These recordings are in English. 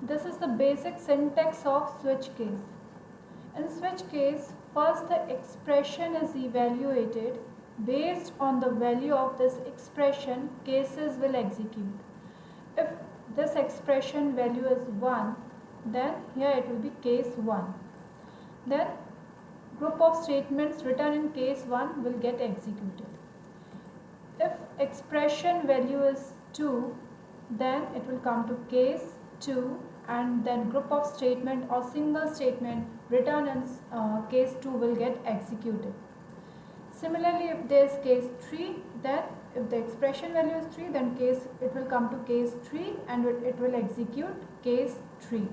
This is the basic syntax of switch case. In switch case, first the expression is evaluated. Based on the value of this expression, cases will execute. If this expression value is 1, then here it will be case 1. Then group of statements written in case 1 will get executed. If expression value is 2, then it will come to case 2, and then group of statement or single statement written in case 2 will get executed. Similarly, if there is case 3, then if the expression value is 3, then it will come to case 3 and it will execute case 3.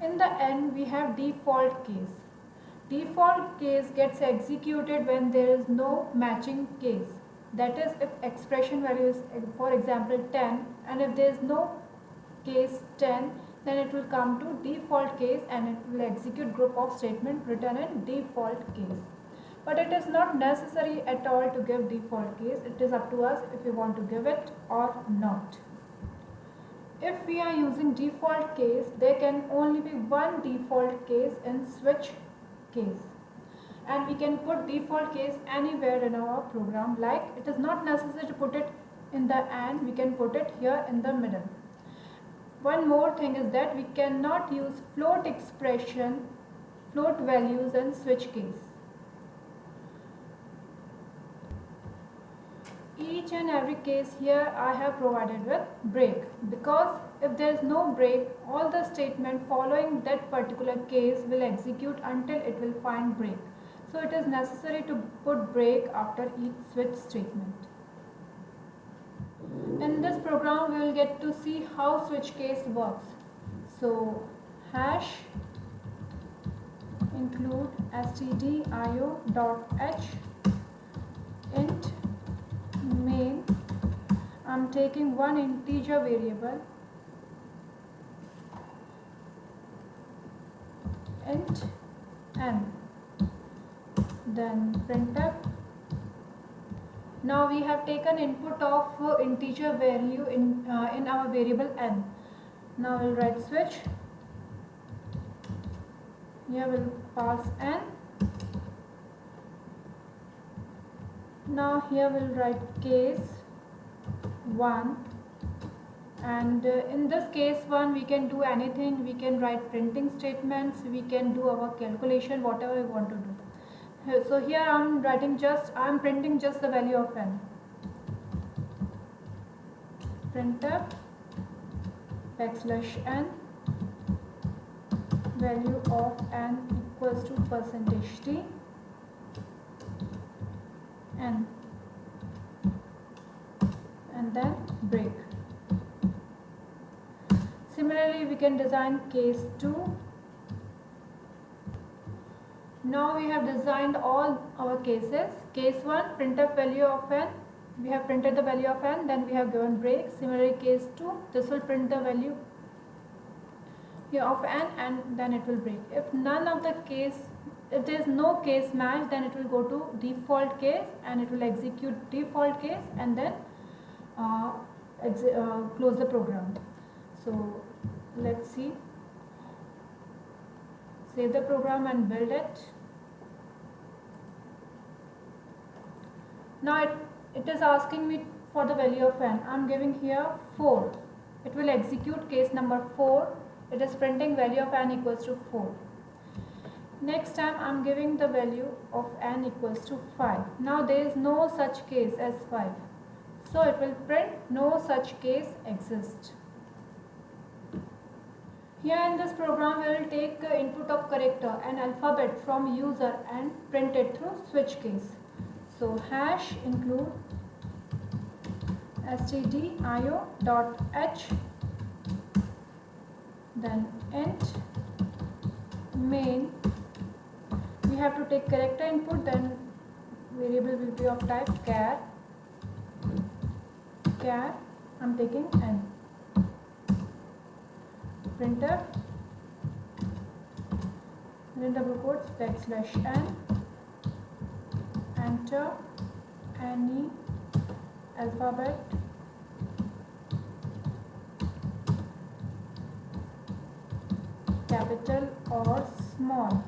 In the end, we have default case. Default case gets executed when there is no matching case. That is, if expression value is, for example, 10, and if there is no case 10, then it will come to default case and it will execute group of statement written in default case. But it is not necessary at all to give default case. It is up to us if we want to give it or not. If we are using default case, there can only be one default case in switch case. And we can put default case anywhere in our program. Like, it is not necessary to put it in the AND, we can put it here in the middle. One more thing is that we cannot use float expression, float values in switch case. Each and every case here I have provided with break, because if there is no break, all the statement following that particular case will execute until it will find break. So it is necessary to put break after each switch statement. In this program, we will get to see how switch case works. So hash include stdio.h int main. I'm taking one integer variable int n, then printf. Now we have taken input of integer value in our variable n. Now we'll write switch. Here we'll pass n. Now here we'll write case 1, and in this case 1 we can do anything. We can write printing statements, we can do our calculation, whatever we want to do. So here I'm printing just the value of n. Printf \n value of n equals to %t n, and then break. Similarly, we can design case 2. Now we have designed all our cases. Case 1, printf value of n. We have printed the value of n, then we have given break. Similarly, case 2, this will print the value here of n and then it will break. If there is no case match, then it will go to default case and it will execute default case and then close the program. So let's see. Save the program and build it. Now it is asking me for the value of n. I am giving here 4. It will execute case number 4. It is printing value of n equals to 4. Next time I am giving the value of n equals to 5. Now there is no such case as 5. So it will print no such case exists. Here in this program we will take input of character and alphabet from user and print it through switch case. So hash include stdio.h, then int main. We have to take character input, then variable will be of type char. I'm taking n. Printf, then double quotes \n, enter any alphabet capital or small.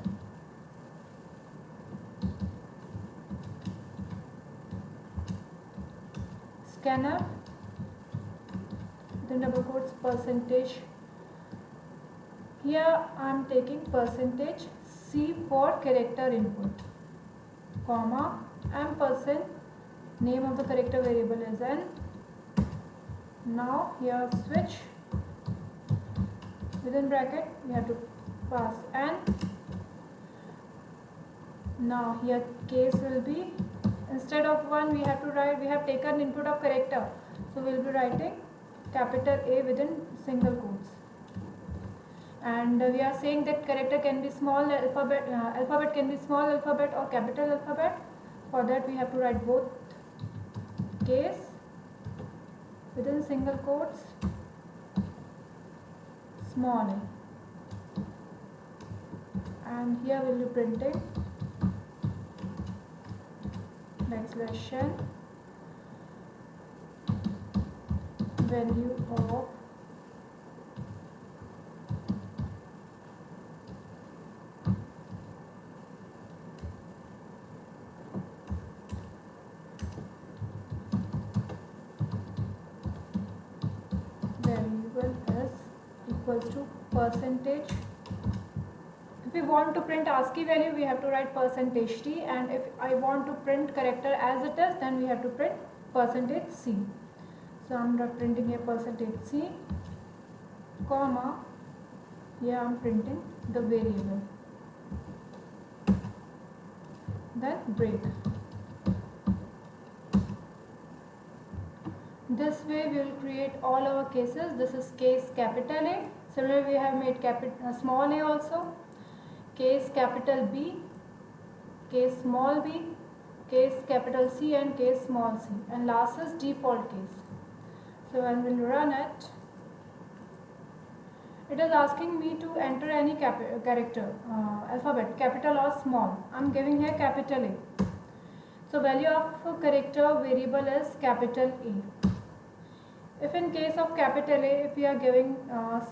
Scanf, then double quotes percentage. Here I am taking percentage C for character input, comma, ampersand, name of the character variable is n. Now here switch, within bracket we have to pass n. Now here case will be, instead of 1 we have to write, we have taken input of character, so we will be writing capital A within single quotes. And we are saying that character can be small alphabet, alphabet can be small alphabet or capital alphabet. For that we have to write both, case within single quotes small a, and here we will be printing backslash value of variable is equals to percentage. If we want to print ASCII value, we have to write percentage %t, and if I want to print character as it is, then we have to print percentage %c. So I am printing here percentage %c, comma, here I am printing the variable, then break. This way we will create all our cases. This is case capital A. Similarly, we have made small a also, case capital B, case small b, case capital C, and case small c, and last is default case. So when we will run it, it is asking me to enter any character, alphabet, capital or small. I am giving here capital A. So value of character variable is capital A. If in case of capital A, if we are giving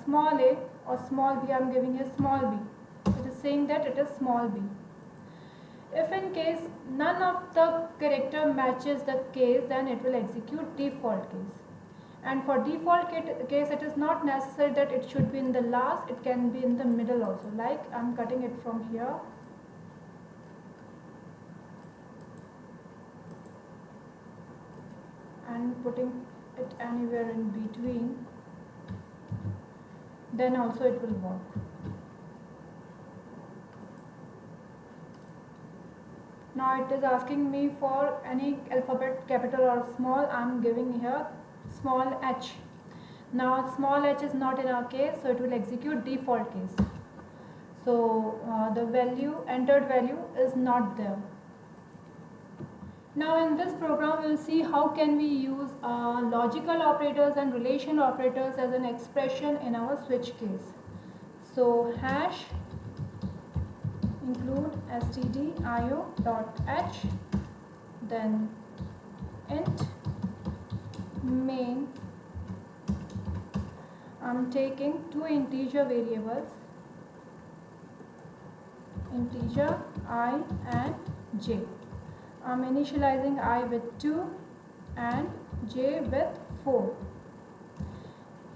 small a or small b, I am giving here small b. It is saying that it is small b. If in case none of the character matches the case, then it will execute default case. And for default case, it is not necessary that it should be in the last, it can be in the middle also. Like I am cutting it from here. And putting it anywhere in between, then also it will work. Now it is asking me for any alphabet, capital or small. I am giving here small h. Now small h is not in our case, so it will execute default case. So the value, entered value is not there. Now in this program we will see how can we use logical operators and relational operators as an expression in our switch case. So hash include stdio.h, then int main. I am taking two integer variables, integer I and j. I am initializing I with 2 and j with 4.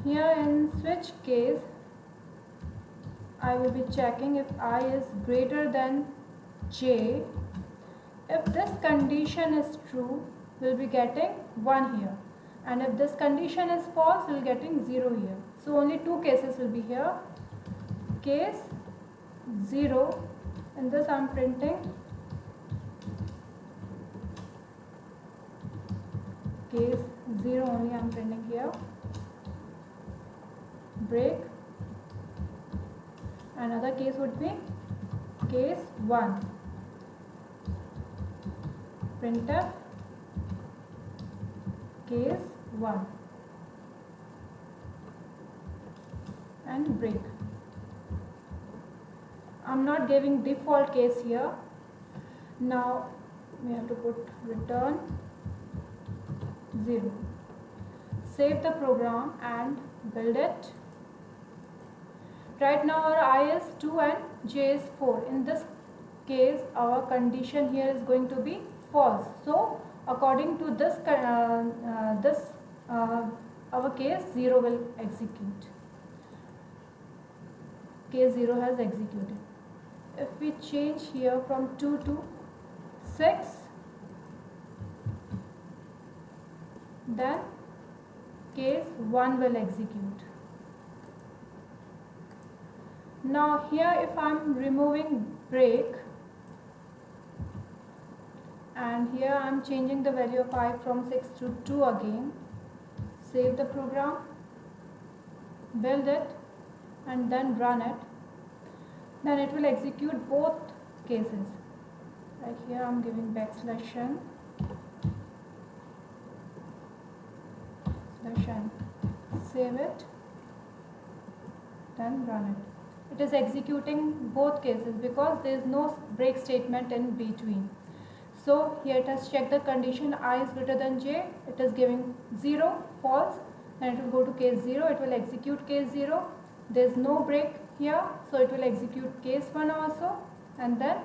Here in switch case, I will be checking if I is greater than j. If this condition is true, we will be getting 1 here, and if this condition is false, we will be getting 0 here. So only two cases will be here. Case 0, in this I am printing case 0 only I am printing here. Break. Another case would be case 1. Printf case 1 and break. I am not giving default case here. Now we have to put return 0. Save the program and build it. Right now our I is 2 and j is 4. In this case our condition here is going to be false. So according to this our case 0 will execute. Case 0 has executed. If we change here from 2 to 6, then case 1 will execute. Now here if I am removing break and here I am changing the value of I from 6 to 2 again, save the program, build it and then run it, then it will execute both cases. Like here I am giving \n /n, save it, then run it. It is executing both cases because there is no break statement in between. So here it has checked the condition I is greater than j, it is giving 0, false, and it will go to case 0, it will execute case 0. There is no break here, so it will execute case 1 also, and then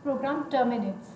program terminates.